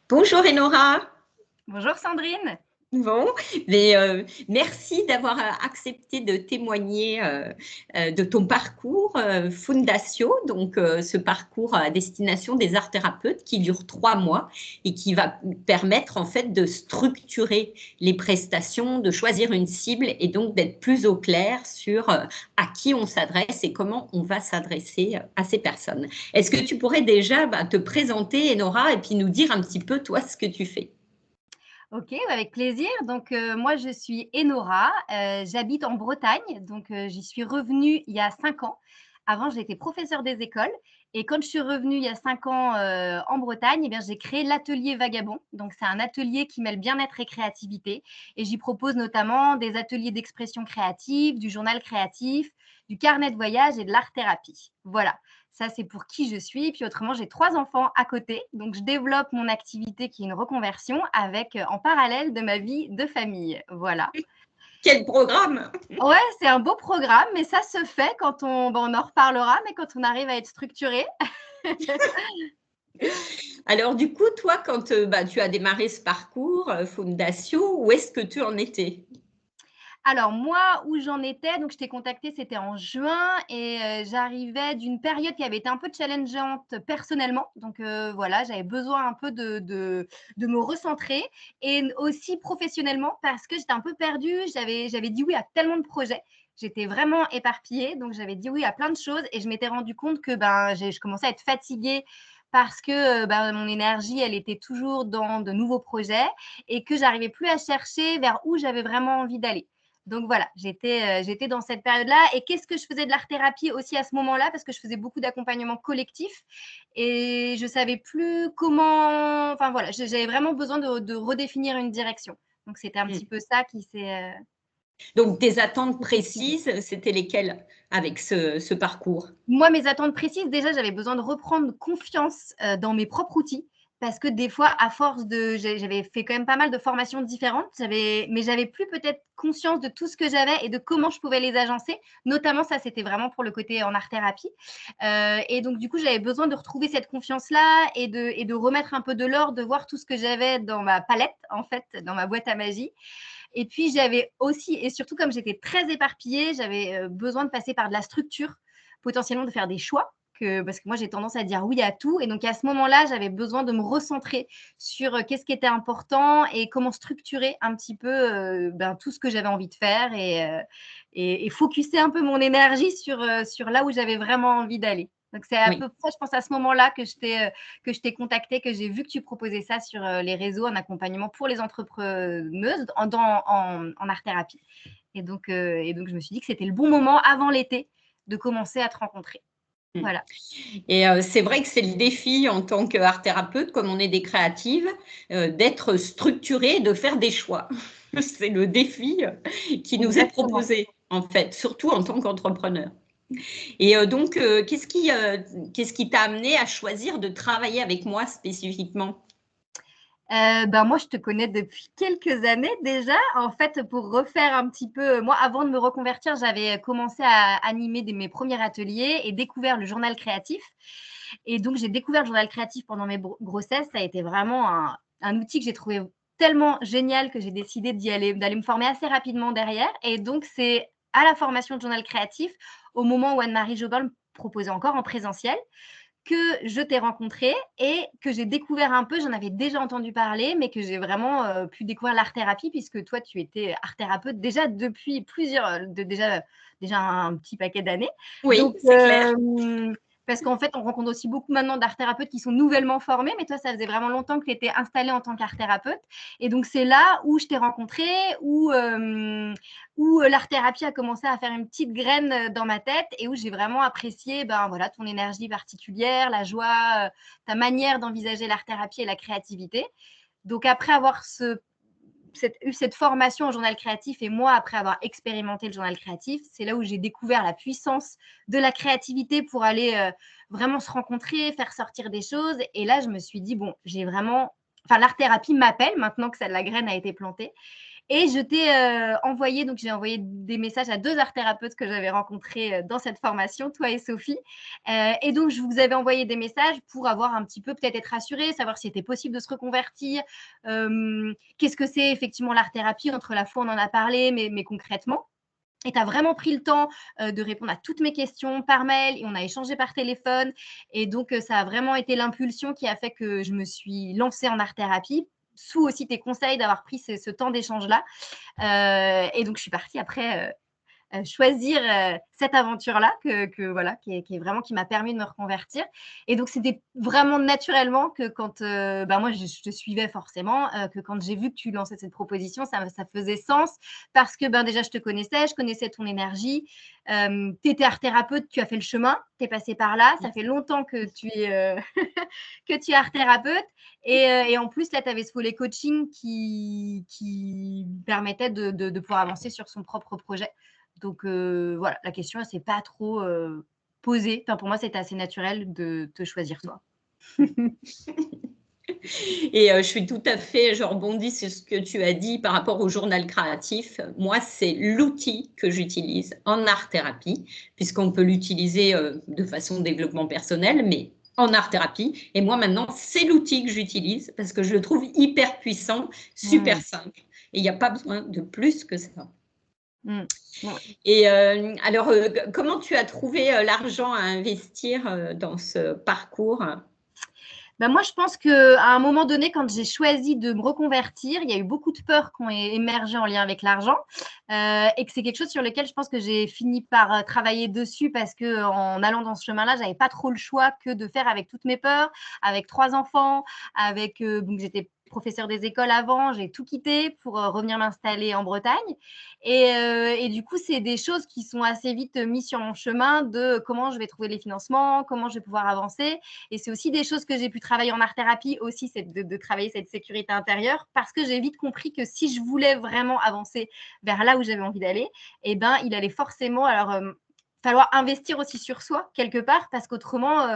Bonjour Enora. Bonjour Sandrine. Bon, merci d'avoir accepté de témoigner de ton parcours Fundatio, donc ce parcours à destination des arts thérapeutes qui dure 3 mois et qui va permettre en fait de structurer les prestations, de choisir une cible et donc d'être plus au clair sur à qui on s'adresse et comment on va s'adresser à ces personnes. Est-ce que tu pourrais déjà te présenter, Enora, et puis nous dire un petit peu toi ce que tu fais? Ok, avec plaisir. Donc, moi, je suis Enora. J'habite en Bretagne. Donc, j'y suis revenue il y a 5 ans. Avant, j'étais professeure des écoles. Et quand je suis revenue il y a 5 ans en Bretagne, eh bien, j'ai créé l'atelier Vagabond. Donc, c'est un atelier qui mêle bien-être et créativité. Et j'y propose notamment des ateliers d'expression créative, du journal créatif, du carnet de voyage et de l'art-thérapie. Voilà. Ça, c'est pour qui je suis. Puis autrement, j'ai 3 enfants à côté. Donc, je développe mon activité qui est une reconversion avec en parallèle de ma vie de famille. Voilà. Quel programme! Ouais, c'est un beau programme, mais ça se fait quand on en reparlera, mais quand on arrive à être structuré. Alors du coup, toi, quand tu as démarré ce parcours Fundatio, où est-ce que tu en étais? Alors moi, où j'en étais, donc je t'ai contacté, c'était en juin et j'arrivais d'une période qui avait été un peu challengeante personnellement. Donc voilà, j'avais besoin un peu de me recentrer et aussi professionnellement parce que j'étais un peu perdue. J'avais dit oui à tellement de projets. J'étais vraiment éparpillée, donc j'avais dit oui à plein de choses et je m'étais rendu compte que je commençais à être fatiguée parce que mon énergie, elle était toujours dans de nouveaux projets et que j'arrivais plus à chercher vers où j'avais vraiment envie d'aller. Donc voilà, j'étais dans cette période-là. Et qu'est-ce que je faisais de l'art-thérapie aussi à ce moment-là? Parce que je faisais beaucoup d'accompagnement collectif et je ne savais plus comment. Enfin voilà, j'avais vraiment besoin de redéfinir une direction. Donc c'était un petit peu ça qui s'est. Donc tes attentes précises, c'était lesquelles avec ce parcours? Moi, mes attentes précises, déjà, j'avais besoin de reprendre confiance dans mes propres outils. Parce que des fois, à force de. J'avais fait quand même pas mal de formations différentes, mais j'avais plus peut-être conscience de tout ce que j'avais et de comment je pouvais les agencer. Notamment, ça, c'était vraiment pour le côté en art-thérapie. Et donc, du coup, j'avais besoin de retrouver cette confiance-là et de remettre un peu de l'ordre, de voir tout ce que j'avais dans ma palette, en fait, dans ma boîte à magie. Et puis, j'avais aussi, et surtout comme j'étais très éparpillée, j'avais besoin de passer par de la structure, potentiellement de faire des choix, parce que moi, j'ai tendance à dire oui à tout. Et donc, à ce moment-là, j'avais besoin de me recentrer sur qu'est-ce qui était important et comment structurer un petit peu tout ce que j'avais envie de faire et focuser un peu mon énergie sur là où j'avais vraiment envie d'aller. Donc, c'est à Oui. peu près, je pense, à ce moment-là que je t'ai contacté, que j'ai vu que tu proposais ça sur les réseaux, un accompagnement pour les entrepreneuses en art-thérapie. Et donc, je me suis dit que c'était le bon moment avant l'été de commencer à te rencontrer. Voilà. Et c'est vrai que c'est le défi en tant qu'art thérapeute, comme on est des créatives, d'être structuré, de faire des choix. C'est le défi qui nous est Exactement. proposé, en fait, surtout en tant qu'entrepreneur. Et donc, qu'est-ce qui t'a amené à choisir de travailler avec moi spécifiquement? Moi, je te connais depuis quelques années déjà. En fait, pour refaire un petit peu, moi, avant de me reconvertir, j'avais commencé à animer mes premiers ateliers et découvert le journal créatif. Et donc, j'ai découvert le journal créatif pendant mes grossesses. Ça a été vraiment un outil que j'ai trouvé tellement génial que j'ai décidé d'aller me former assez rapidement derrière. Et donc, c'est à la formation de journal créatif, au moment où Anne-Marie Jobin me proposait encore en présentiel, que je t'ai rencontré et que j'ai découvert un peu, j'en avais déjà entendu parler, mais que j'ai vraiment pu découvrir l'art-thérapie, puisque toi, tu étais art-thérapeute déjà depuis déjà un petit paquet d'années. Oui, Donc, c'est clair. parce qu'en fait, on rencontre aussi beaucoup maintenant d'art-thérapeutes qui sont nouvellement formés, mais toi, ça faisait vraiment longtemps que tu étais installée en tant qu'art-thérapeute. Et donc, c'est là où je t'ai rencontré, où l'art-thérapie a commencé à faire une petite graine dans ma tête et où j'ai vraiment apprécié voilà, ton énergie particulière, la joie, ta manière d'envisager l'art-thérapie et la créativité. Donc, après avoir eu cette formation en journal créatif et moi, après avoir expérimenté le journal créatif, c'est là où j'ai découvert la puissance de la créativité pour aller vraiment se rencontrer, faire sortir des choses. Et là, je me suis dit, bon, j'ai vraiment. Enfin, l'art-thérapie m'appelle maintenant que la graine a été plantée. Et je t'ai envoyé, donc j'ai envoyé des messages à 2 art-thérapeutes que j'avais rencontrés dans cette formation, toi et Sophie. Et donc, je vous avais envoyé des messages pour avoir un petit peu, peut-être être rassurée, savoir si c'était possible de se reconvertir. Qu'est-ce que c'est effectivement l'art-thérapie? Entre la fois, on en a parlé, mais concrètement. Et tu as vraiment pris le temps de répondre à toutes mes questions par mail et on a échangé par téléphone. Et donc, ça a vraiment été l'impulsion qui a fait que je me suis lancée en art-thérapie, sous aussi tes conseils d'avoir pris ce temps d'échange-là. Et donc, je suis partie après choisir cette aventure-là voilà, qui est vraiment qui m'a permis de me reconvertir. Et donc, c'était vraiment naturellement que quand moi, je te suivais forcément, que quand j'ai vu que tu lançais cette proposition, ça faisait sens parce que déjà, je te connaissais, je connaissais ton énergie. Tu étais art-thérapeute, tu as fait le chemin, tu es passé par là. Ça fait longtemps que tu es, que tu es art-thérapeute. Et en plus, là, tu avais ce volet coaching qui permettait de pouvoir avancer sur son propre projet. Donc, voilà, la question, elle ne s'est pas trop posée. Enfin, pour moi, c'était assez naturel de te choisir toi. Et je suis tout à fait, je rebondis sur ce que tu as dit par rapport au journal créatif. Moi, c'est l'outil que j'utilise en art-thérapie, puisqu'on peut l'utiliser de façon développement personnel, mais en art-thérapie. Et moi, maintenant, c'est l'outil que j'utilise parce que je le trouve hyper puissant, super simple. Et il n'y a pas besoin de plus que ça. Et alors, comment tu as trouvé l'argent à investir dans ce parcours? Moi, je pense qu'à un moment donné, quand j'ai choisi de me reconvertir, il y a eu beaucoup de peurs qui ont émergé en lien avec l'argent et que c'est quelque chose sur lequel je pense que j'ai fini par travailler dessus parce qu'en allant dans ce chemin-là, je n'avais pas trop le choix que de faire avec toutes mes peurs, avec 3 enfants, donc j'étais professeure des écoles avant, j'ai tout quitté pour revenir m'installer en Bretagne. Et du coup, c'est des choses qui sont assez vite mises sur mon chemin de comment je vais trouver les financements, comment je vais pouvoir avancer. Et c'est aussi des choses que j'ai pu travailler en art-thérapie aussi, c'est de travailler cette sécurité intérieure parce que j'ai vite compris que si je voulais vraiment avancer vers là où j'avais envie d'aller, il allait forcément falloir investir aussi sur soi quelque part parce qu'autrement,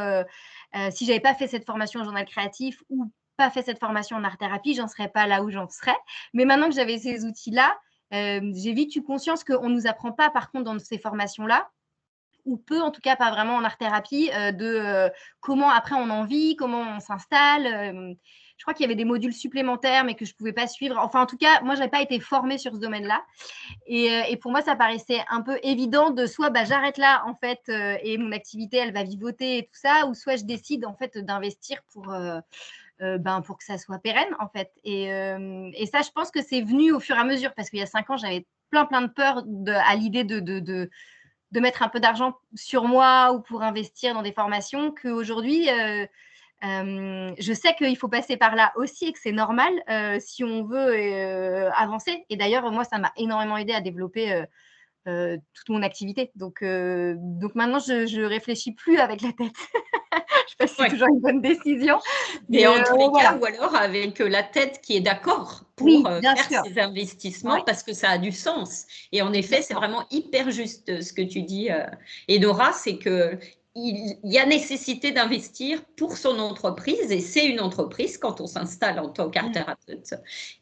si j'avais pas fait cette formation en journal créatif ou pas fait cette formation en art-thérapie, j'en serais pas là où j'en serais. Mais maintenant que j'avais ces outils-là, j'ai vite eu conscience qu'on ne nous apprend pas, par contre, dans ces formations-là, ou peu, en tout cas pas vraiment en art-thérapie, comment après on en vit, comment on s'installe. Je crois qu'il y avait des modules supplémentaires, mais que je ne pouvais pas suivre. Enfin, en tout cas, moi, je n'avais pas été formée sur ce domaine-là. Et pour moi, ça paraissait un peu évident de soit j'arrête là, en fait, et mon activité, elle va vivoter et tout ça, ou soit je décide, en fait, d'investir pour que ça soit pérenne, en fait. Et ça, je pense que c'est venu au fur et à mesure, parce qu'il y a 5 ans, j'avais plein de peur à l'idée de mettre un peu d'argent sur moi ou pour investir dans des formations, qu'aujourd'hui, je sais qu'il faut passer par là aussi et que c'est normal si on veut avancer. Et d'ailleurs, moi, ça m'a énormément aidé à développer toute mon activité. Donc maintenant, je réfléchis plus avec la tête. Je sais pas si c'est toujours une bonne décision. Mais en tous les voilà. cas, ou alors avec la tête qui est d'accord Oui, pour bien faire sûr. ces investissements parce que ça a du sens. Et en effet, c'est vraiment hyper juste ce que tu dis, Enora, c'est que il y a nécessité d'investir pour son entreprise et c'est une entreprise quand on s'installe en tant qu'art-thérapeute.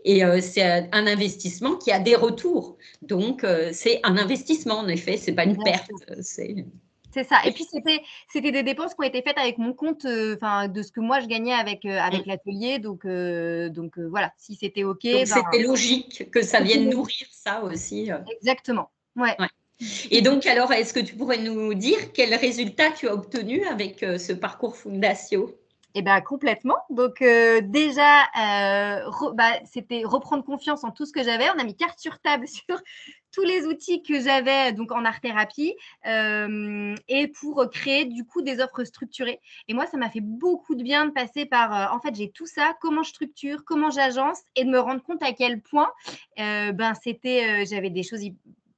Et c'est un investissement qui a des retours. Donc, c'est un investissement en effet, c'est pas une perte. C'est ça. Et puis, c'était des dépenses qui ont été faites avec mon compte, de ce que moi, je gagnais avec l'atelier. Donc voilà, si c'était OK. Donc, c'était logique que ça vienne nourrir ça aussi. Exactement. Ouais. Et donc, alors, est-ce que tu pourrais nous dire quel résultat tu as obtenu avec ce parcours Fundatio? Eh bien, complètement. Donc, déjà, c'était reprendre confiance en tout ce que j'avais. On a mis carte sur table sur tous les outils que j'avais donc en art-thérapie et pour créer du coup des offres structurées. Et moi, ça m'a fait beaucoup de bien de passer par, en fait, j'ai tout ça, comment je structure, comment j'agence et de me rendre compte à quel point j'avais des choses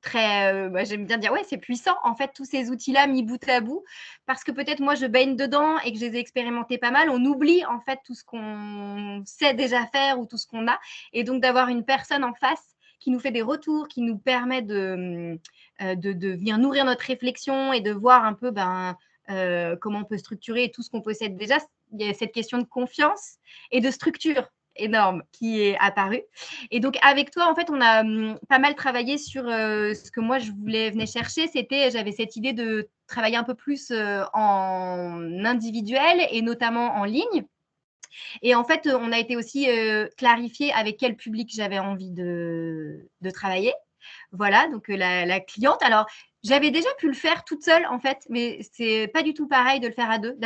très, j'aime bien dire, ouais, c'est puissant, en fait, tous ces outils-là mis bout à bout, parce que peut-être moi, je baigne dedans et que je les ai expérimentés pas mal, on oublie, en fait, tout ce qu'on sait déjà faire ou tout ce qu'on a. Et donc, d'avoir une personne en face qui nous fait des retours, qui nous permet de venir nourrir notre réflexion et de voir un peu comment on peut structurer tout ce qu'on possède déjà. Il y a cette question de confiance et de structure. énorme qui est apparu. Et donc, avec toi, en fait, on a pas mal travaillé sur ce que moi, venais chercher. J'avais cette idée de travailler un peu plus en individuel et notamment en ligne. Et en fait, on a été aussi clarifié avec quel public j'avais envie de travailler. Voilà, donc la cliente. Alors, j'avais déjà pu le faire toute seule, en fait, mais c'est pas du tout pareil de le faire à deux,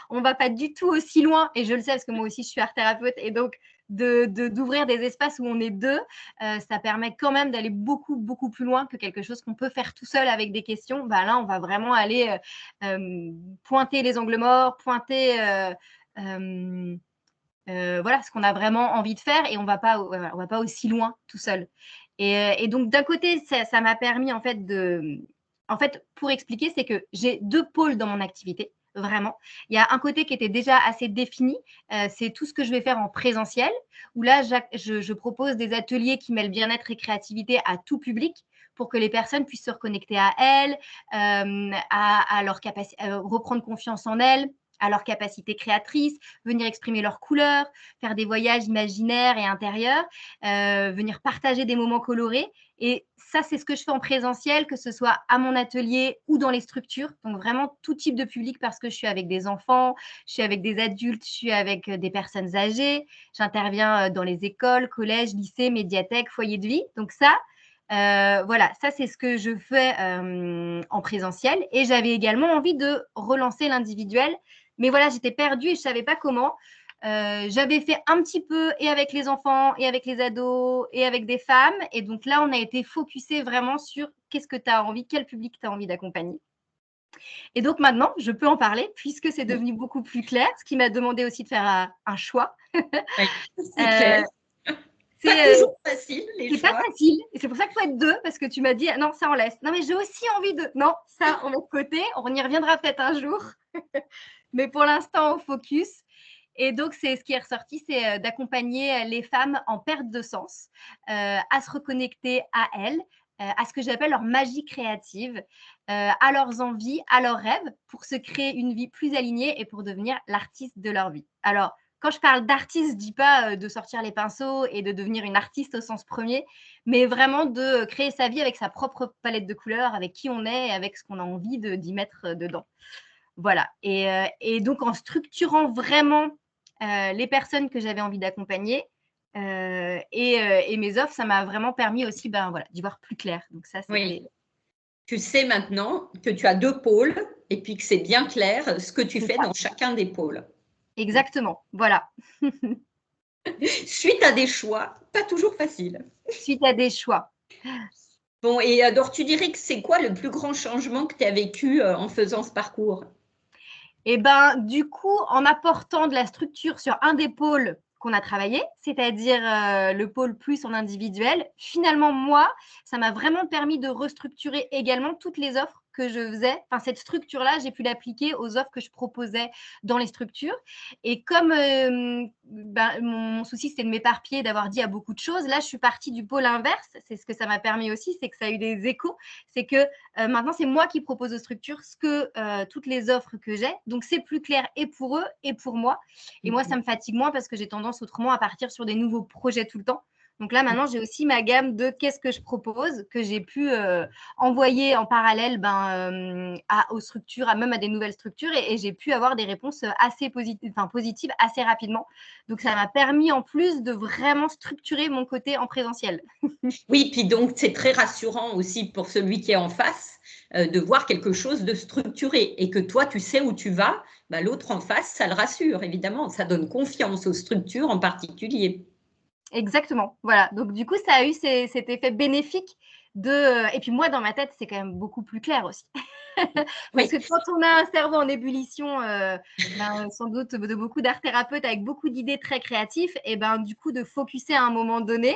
on va pas du tout aussi loin, et je le sais parce que moi aussi, je suis art thérapeute, et donc d'ouvrir des espaces où on est deux, ça permet quand même d'aller beaucoup, beaucoup plus loin que quelque chose qu'on peut faire tout seul avec des questions. Bah, là, on va vraiment aller pointer les angles morts, pointer voilà ce qu'on a vraiment envie de faire, et on va pas aussi loin tout seul. Et donc, d'un côté, ça m'a permis, en fait, pour expliquer, c'est que j'ai deux pôles dans mon activité, vraiment. Il y a un côté qui était déjà assez défini, c'est tout ce que je vais faire en présentiel, où là, je propose des ateliers qui mêlent bien-être et créativité à tout public, pour que les personnes puissent se reconnecter à elles, à leur capacité, reprendre confiance en elles, à leur capacité créatrice, venir exprimer leurs couleurs, faire des voyages imaginaires et intérieurs, venir partager des moments colorés. Et ça, c'est ce que je fais en présentiel, que ce soit à mon atelier ou dans les structures. Donc, vraiment tout type de public, parce que je suis avec des enfants, je suis avec des adultes, je suis avec des personnes âgées. J'interviens dans les écoles, collèges, lycées, médiathèques, foyers de vie. Donc ça, voilà, ça, c'est ce que je fais en présentiel. Et j'avais également envie de relancer l'individuel. Mais voilà, j'étais perdue et je ne savais pas comment. J'avais fait un petit peu et avec les enfants et avec les ados et avec des femmes. Et donc là, on a été focusé vraiment sur qu'est-ce que tu as envie, quel public tu as envie d'accompagner. Et donc maintenant, je peux en parler puisque c'est devenu beaucoup plus clair, ce qui m'a demandé aussi de faire un choix. Oui, c'est clair. Pas toujours facile, les choix. C'est pas facile. Et c'est pour ça qu'il faut être deux, parce que tu m'as dit, non, ça on laisse. Non, mais j'ai aussi envie de. Non, ça on met de côté. On y reviendra peut-être un jour. Mais pour l'instant, on focus. Et donc, c'est ce qui est ressorti, c'est d'accompagner les femmes en perte de sens, à se reconnecter à elles, à ce que j'appelle leur magie créative, à leurs envies, à leurs rêves, pour se créer une vie plus alignée et pour devenir l'artiste de leur vie. Alors, quand je parle d'artiste, je ne dis pas de sortir les pinceaux et de devenir une artiste au sens premier, mais vraiment de créer sa vie avec sa propre palette de couleurs, avec qui on est et avec ce qu'on a envie d'y mettre dedans. Voilà. Et donc, en structurant vraiment les personnes que j'avais envie d'accompagner et mes offres, ça m'a vraiment permis aussi d'y voir plus clair. Donc ça, c'était… Oui. Tu sais maintenant que tu as deux pôles et puis que c'est bien clair ce que tu fais dans chacun des pôles. Exactement, voilà. Suite à des choix, pas toujours faciles. Suite à des choix. Bon, et alors tu dirais que c'est quoi le plus grand changement que tu as vécu en faisant ce parcours? Et du coup, en apportant de la structure sur un des pôles qu'on a travaillé, c'est-à-dire le pôle plus en individuel, finalement, moi, ça m'a vraiment permis de restructurer également toutes les offres que je faisais. Enfin, cette structure-là, j'ai pu l'appliquer aux offres que je proposais dans les structures. Et comme mon souci, c'était de m'éparpiller, d'avoir dit à beaucoup de choses, là, je suis partie du pôle inverse. C'est ce que ça m'a permis aussi, c'est que ça a eu des échos. C'est que maintenant, c'est moi qui propose aux structures toutes les offres que j'ai. Donc, c'est plus clair et pour eux et pour moi. Et moi, ça me fatigue moins parce que j'ai tendance autrement à partir sur des nouveaux projets tout le temps. Donc là, maintenant, j'ai aussi ma gamme de qu'est-ce que je propose, que j'ai pu envoyer en parallèle aux structures, même à des nouvelles structures, et j'ai pu avoir des réponses assez positives assez rapidement. Donc, ça m'a permis en plus de vraiment structurer mon côté en présentiel. Oui, puis donc c'est très rassurant aussi pour celui qui est en face de voir quelque chose de structuré et que toi, tu sais où tu vas, l'autre en face, ça le rassure, évidemment, ça donne confiance aux structures en particulier. Exactement, voilà. Donc, du coup, ça a eu cet effet bénéfique et puis moi, dans ma tête, c'est quand même beaucoup plus clair aussi. Parce que quand on a un cerveau en ébullition, sans doute de beaucoup d'art thérapeutes avec beaucoup d'idées très créatives, et du coup, de focuser à un moment donné.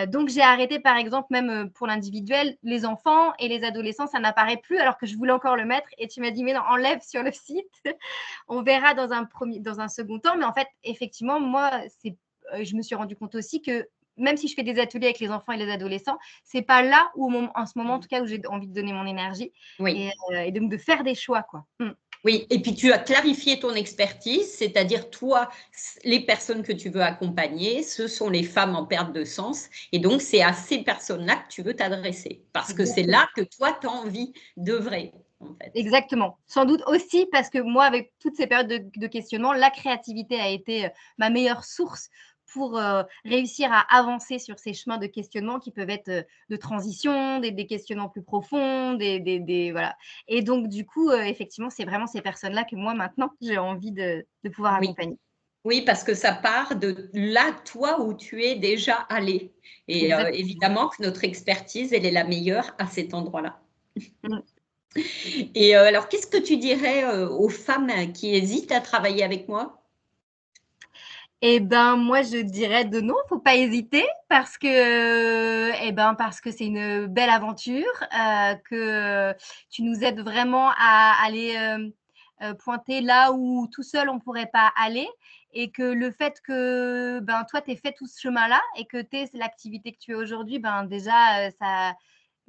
Donc, j'ai arrêté, par exemple, même pour l'individuel, les enfants et les adolescents, ça n'apparaît plus alors que je voulais encore le mettre. Et tu m'as dit, mais non, enlève sur le site. On verra dans un second temps. Mais en fait, effectivement, moi, je me suis rendu compte aussi que même si je fais des ateliers avec les enfants et les adolescents, c'est pas là où, en ce moment, en tout cas, où j'ai envie de donner mon énergie et donc de faire des choix, quoi. Oui, et puis tu as clarifié ton expertise, c'est-à-dire toi, les personnes que tu veux accompagner, ce sont les femmes en perte de sens. Et donc, c'est à ces personnes-là que tu veux t'adresser, parce que c'est Exactement. là que toi, tu as envie d'œuvrer, en fait. Exactement. Sans doute aussi parce que moi, avec toutes ces périodes de questionnement, la créativité a été ma meilleure source pour réussir à avancer sur ces chemins de questionnement qui peuvent être de transition, des questionnements plus profonds, voilà. Et donc, du coup, effectivement, c'est vraiment ces personnes-là que moi, maintenant, j'ai envie de pouvoir Oui. accompagner. Oui, parce que ça part de là, toi, où tu es déjà allé. Et Exactement. évidemment que notre expertise, elle est la meilleure à cet endroit-là. Mm. Et alors, qu'est-ce que tu dirais aux femmes qui hésitent à travailler avec moi? Eh ben, moi, je dirais de non, faut pas hésiter parce que, parce que c'est une belle aventure, que tu nous aides vraiment à aller pointer là où tout seul on pourrait pas aller, et que le fait que toi, tu aies fait tout ce chemin-là et que tu aies l'activité que tu as aujourd'hui, déjà,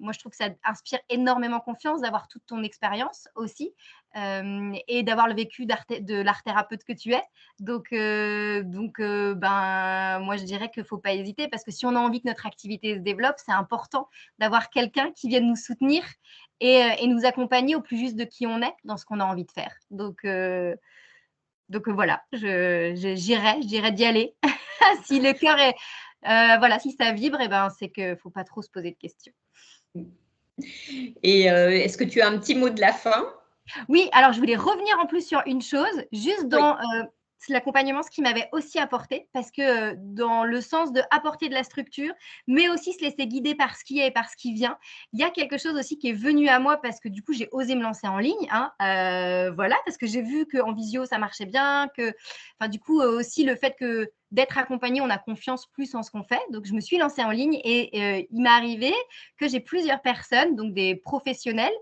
moi, je trouve que ça inspire énormément confiance d'avoir toute ton expérience aussi, et d'avoir le vécu de l'art thérapeute que tu es. Moi, je dirais qu'il ne faut pas hésiter parce que si on a envie que notre activité se développe, c'est important d'avoir quelqu'un qui vienne nous soutenir et nous accompagner au plus juste de qui on est dans ce qu'on a envie de faire. Voilà, je dirais d'y aller. Si le cœur est, voilà, si ça vibre, c'est qu'il ne faut pas trop se poser de questions. Et est-ce que tu as un petit mot de la fin? Oui, alors je voulais revenir en plus sur une chose, juste Oui, dans l'accompagnement, ce qui m'avait aussi apporté, parce que dans le sens de apporter de la structure, mais aussi se laisser guider par ce qui est et par ce qui vient, il y a quelque chose aussi qui est venu à moi parce que du coup, j'ai osé me lancer en ligne. Voilà, parce que j'ai vu qu'en visio, ça marchait bien, du coup, aussi le fait que d'être accompagné, on a confiance plus en ce qu'on fait. Donc, je me suis lancée en ligne et il m'est arrivé que j'ai plusieurs personnes, donc des professionnels,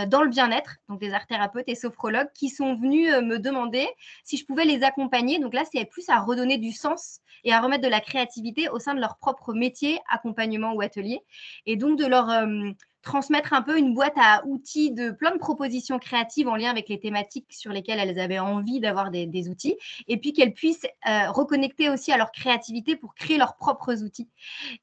dans le bien-être, donc des art thérapeutes et sophrologues, qui sont venus me demander si je pouvais les accompagner. Donc là, c'est plus à redonner du sens et à remettre de la créativité au sein de leur propre métier, accompagnement ou atelier. Et donc de leur transmettre un peu une boîte à outils de plein de propositions créatives en lien avec les thématiques sur lesquelles elles avaient envie d'avoir des outils, et puis qu'elles puissent reconnecter aussi à leur créativité pour créer leurs propres outils.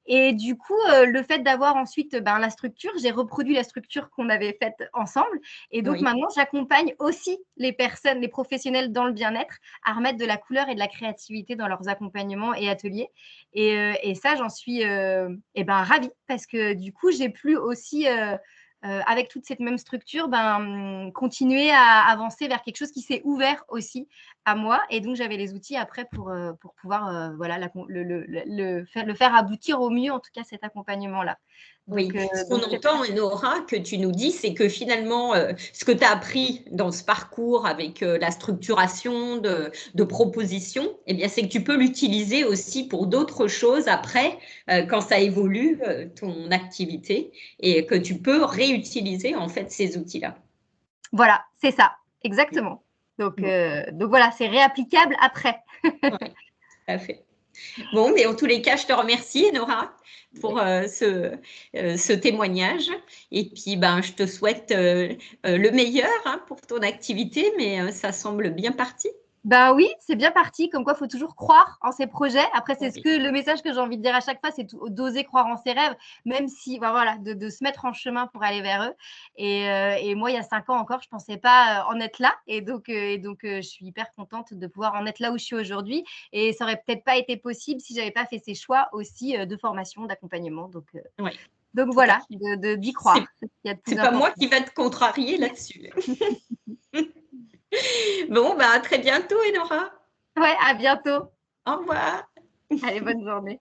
Et du coup, le fait d'avoir ensuite la structure, j'ai reproduit la structure qu'on avait faite ensemble. Et donc oui. maintenant, j'accompagne aussi les personnes, les professionnels dans le bien-être à remettre de la couleur et de la créativité dans leurs accompagnements et ateliers. Et ça, j'en suis ravie parce que du coup, j'ai pu aussi, avec toute cette même structure, continuer à avancer vers quelque chose qui s'est ouvert aussi à moi. Et donc, j'avais les outils après pour pouvoir voilà, le faire aboutir au mieux, en tout cas, cet accompagnement-là. Oui, ce qu'on entend, Nora, que tu nous dis, c'est que finalement, ce que tu as appris dans ce parcours avec la structuration de propositions, eh bien, c'est que tu peux l'utiliser aussi pour d'autres choses après, quand ça évolue, ton activité, et que tu peux réutiliser en fait ces outils-là. Voilà, c'est ça, exactement. Donc voilà, c'est réapplicable après. Oui, tout à fait. Bon, mais en tous les cas, je te remercie, Nora, pour ce témoignage. Et puis, je te souhaite le meilleur pour ton activité, mais ça semble bien parti. Ben oui, c'est bien parti. Comme quoi, il faut toujours croire en ses projets. Après, c'est Oui. le message que j'ai envie de dire à chaque fois, c'est d'oser croire en ses rêves, même si, voilà, de se mettre en chemin pour aller vers eux. Et moi, il y a 5 ans encore, je ne pensais pas en être là. Et donc, je suis hyper contente de pouvoir en être là où je suis aujourd'hui. Et ça aurait peut-être pas été possible si j'avais pas fait ces choix aussi de formation, d'accompagnement. Oui, Donc tout à voilà, fait. d'y croire. C'est ce qu'il y a de plus C'est pas moi important. qui va te contrarier là-dessus. Bon, à très bientôt, Nora. Ouais, à bientôt. Au revoir. Allez, bonne journée.